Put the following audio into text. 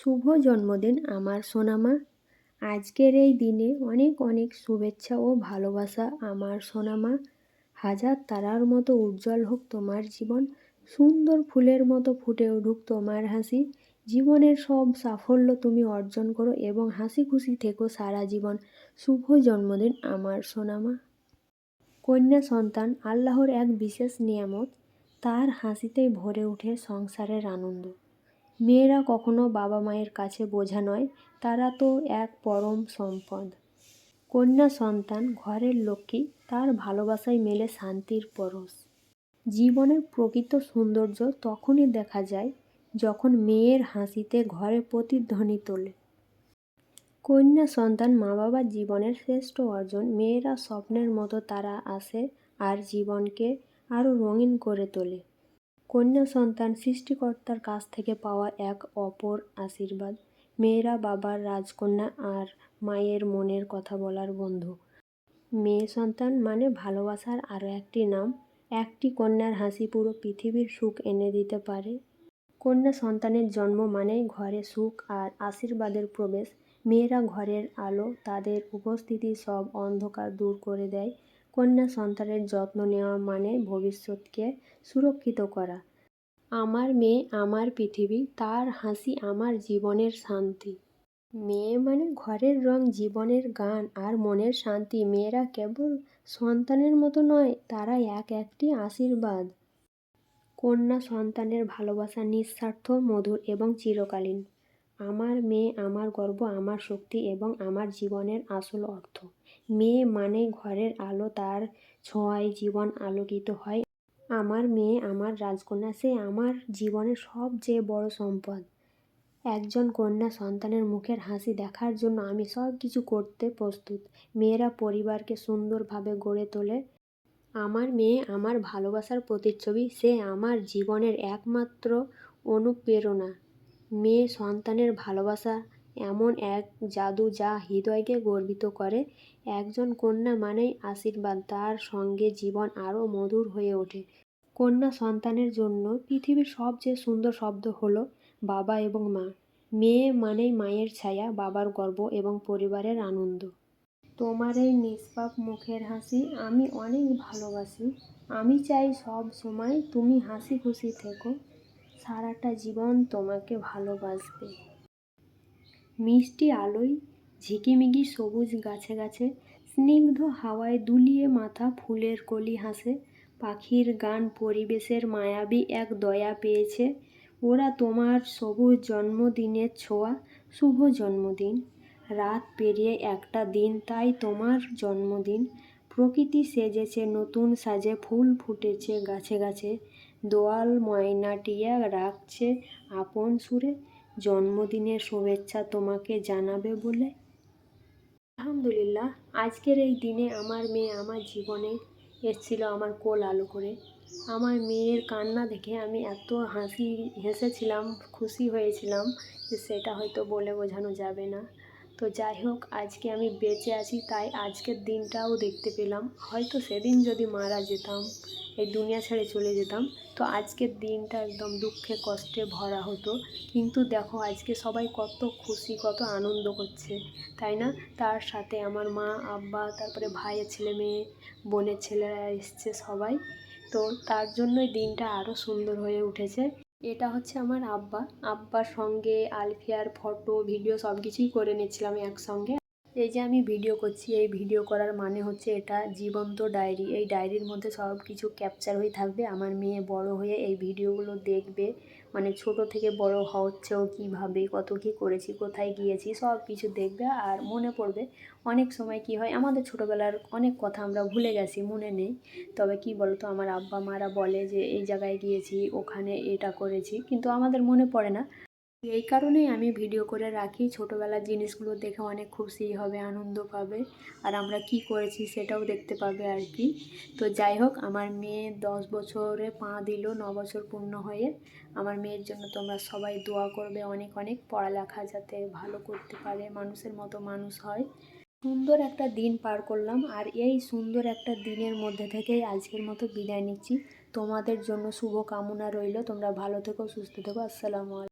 শুভ জন্মদিন আমার সোনামা। আজকের এই দিনে অনেক অনেক শুভেচ্ছা ও ভালোবাসা আমার সোনামা। হাজার তারার মতো উজ্জ্বল হোক তোমার জীবন, সুন্দর ফুলের মতো ফুটে উঠুক তোমার হাসি। জীবনের সব সাফল্য তুমি অর্জন করো এবং হাসি খুশি থেকো সারা জীবন। শুভ জন্মদিন আমার সোনামা। কন্যা সন্তান আল্লাহর এক বিশেষ নিয়ামত, তার হাসিতেই ভরে ওঠে সংসারের আনন্দ। মেয়েরা কখনো বাবা মায়ের কাছে বোঝা নয়, তারা তো এক পরম সম্পদ। কন্যা সন্তান ঘরের লক্ষ্মী, তার ভালোবাসায় মেলে শান্তির পরশ। জীবনের প্রকৃত সৌন্দর্য তখনই দেখা যায় যখন মেয়ের হাসিতে ঘরে প্রতিধ্বনি তোলে। কন্যা সন্তান মা বাবার জীবনের শ্রেষ্ঠ অর্জন। মেয়েরা স্বপ্নের মতো তারা আসে আর জীবনকে আরও রঙিন করে তোলে। কন্যা সন্তান সৃষ্টিকর্তার কাছ থেকে পাওয়া এক অপর আশীর্বাদ। মেয়েরা বাবার রাজকন্যা আর মায়ের মনের কথা বলার বন্ধু। মেয়ে সন্তান মানে ভালোবাসার আরও একটি নাম। একটি কন্যার হাসি পুরো পৃথিবীর সুখ এনে দিতে পারে। কন্যা সন্তানের জন্ম মানেই ঘরে সুখ আর আশীর্বাদের প্রবেশ। মেয়েরা ঘরের আলো, তাদের উপস্থিতি সব অন্ধকার দূর করে দেয়। কন্যা সন্তানের যত্ন নেওয়া মানে ভবিষ্যৎকে সুরক্ষিত করা। আমার মেয়ে আমার পৃথিবী, তার হাসি আমার জীবনের শান্তি। মেয়ে মানে ঘরের রং, জীবনের গান আর মনের শান্তি। মেয়েরা কেবল সন্তানের মতো নয়, তারা একটি আশীর্বাদ। কন্যা সন্তানের ভালোবাসা নিঃস্বার্থ, মধুর এবং চিরকালীন। আমার মেয়ে আমার গর্ব, আমার শক্তি এবং আমার জীবনের আসল অর্থ। মেয়ে মানেই ঘরের আলো, তার ছোঁয়ায় জীবন আলোকিত হয়। আমার মেয়ে আমার রাজকন্যা, সে আমার জীবনের সবচেয়ে বড় সম্পদ। একজন কন্যা সন্তানের মুখের হাসি দেখার জন্য আমি সব কিছু করতে প্রস্তুত। মেয়েরা পরিবারকে সুন্দরভাবে গড়ে তোলে। আমার মেয়ে আমার ভালোবাসার প্রতিচ্ছবি, সে আমার জীবনের একমাত্র অনুপ্রেরণা। মেয়ে সন্তানের ভালোবাসা এমন এক জাদু যা হৃদয়কে গর্বিত করে। একজন কন্যা মানেই আশীর্বাদ, তার সঙ্গে জীবন আরও মধুর হয়ে ওঠে। কন্যা সন্তানের জন্য পৃথিবীর সবচেয়ে সুন্দর শব্দ হলো বাবা এবং মা। মেয়ে মানেই মায়ের ছায়া, বাবার গর্ব এবং পরিবারের আনন্দ। তোমার এই নিষ্পাপ মুখের হাসি আমি অনেক ভালোবাসি। আমি চাই সব সময় তুমি হাসি খুশি থেকো, সারাটা জীবন তোমাকে ভালোবাসবে। মিষ্টি আলোয়, ঝিকিমিকি সবুজ গাছে গাছে, স্নিগ্ধ হাওয়ায় দুলিয়ে মাথা, ফুলের কলি হাসে, পাখির গান পরিবেশের মায়াবী এক দয়া পেয়েছে। ওরা তোমার সবুজ জন্মদিনের ছোঁয়া। শুভ জন্মদিন। রাত পেরিয়ে একটা দিন, তাই তোমার জন্মদিন। প্রকৃতি সেজেছে নতুন সাজে, ফুল ফুটেছে গাছে গাছে, দোয়াল ময়নাটিয়া রাখছে আপন সুরে জন্মদিনের শুভেচ্ছা তোমাকে জানাবে বলে। আলহামদুলিল্লাহ, আজকের এই দিনে আমার মেয়ে আমার জীবনে এসেছিল আমার কোল আলো করে। আমার মেয়ের কান্না দেখে আমি এত হেসেছিলাম, খুশি হয়েছিলাম যে সেটা হয়তো বলে বোঝানো যাবে না। তো যাই হোক, আজকে আমি বেঁচে আছি তাই আজকের দিনটাও দেখতে পেলাম। হয়তো সেদিন যদি মারা যেতাম, এই দুনিয়া ছেড়ে চলে যেতাম, তো আজকের দিনটা একদম দুঃখে কষ্টে ভরা হতো। কিন্তু দেখো আজকে সবাই কত খুশি, কত আনন্দ করছে, তাই না? তার সাথে আমার মা, আব্বা, তারপরে ভাইয়ের ছেলে মেয়ে, বোনের ছেলেরা এসছে সবাই। তো তার জন্যই দিনটা আরও সুন্দর হয়ে উঠেছে। এটা হচ্ছে আমার আব্বার সঙ্গে আলফিয়ার ফটো ভিডিও সব কিছুই করে নিচ্ছিলাম একসঙ্গে। এই যে আমি ভিডিও করছি, এই ভিডিও করার মানে হচ্ছে এটা জীবন্ত ডায়েরি। এই ডায়েরির মধ্যে সব কিছু ক্যাপচার হয়ে থাকবে। আমার মেয়ে বড় হয়ে এই ভিডিওগুলো দেখবে, মানে ছোট থেকে বড় হচ্ছে ও কীভাবে, কত কী করেছি, কোথায় গিয়েছি, সব কিছু দেখবে আর মনে পড়বে। অনেক সময় কি হয়, আমাদের ছোটোবেলার অনেক কথা আমরা ভুলে গেছি, মনে নেই। তবে কি বলতো, আমার আব্বা মারা বলে যে এই জায়গায় গিয়েছি, ওখানে এটা করেছি, কিন্তু আমাদের মনে পড়ে না। এই কারণেই আমি ভিডিও করে রাখি। ছোটোবেলার জিনিসগুলো দেখে অনেক খুশি হবে, আনন্দ পাবে, আর আমরা কি করেছি সেটাও দেখতে পাবে আর কি। তো যাই হোক, আমার মেয়ে 10 বছরে পা দিল, 9 বছর পূর্ণ হয়ে। আমার মেয়ের জন্য তোমরা সবাই দোয়া করবে, অনেক অনেক পড়ালেখা যাতে ভালো করতে পারে, মানুষের মতো মানুষ হয়। সুন্দর একটা দিন পার করলাম, আর এই সুন্দর একটা দিনের মধ্যে থেকেই আজকের মতো বিদায় নিচ্ছি। তোমাদের জন্য শুভ কামনা রইল, তোমরা ভালো থেকো, সুস্থ থেকো। আসসালামু আলাইকুম।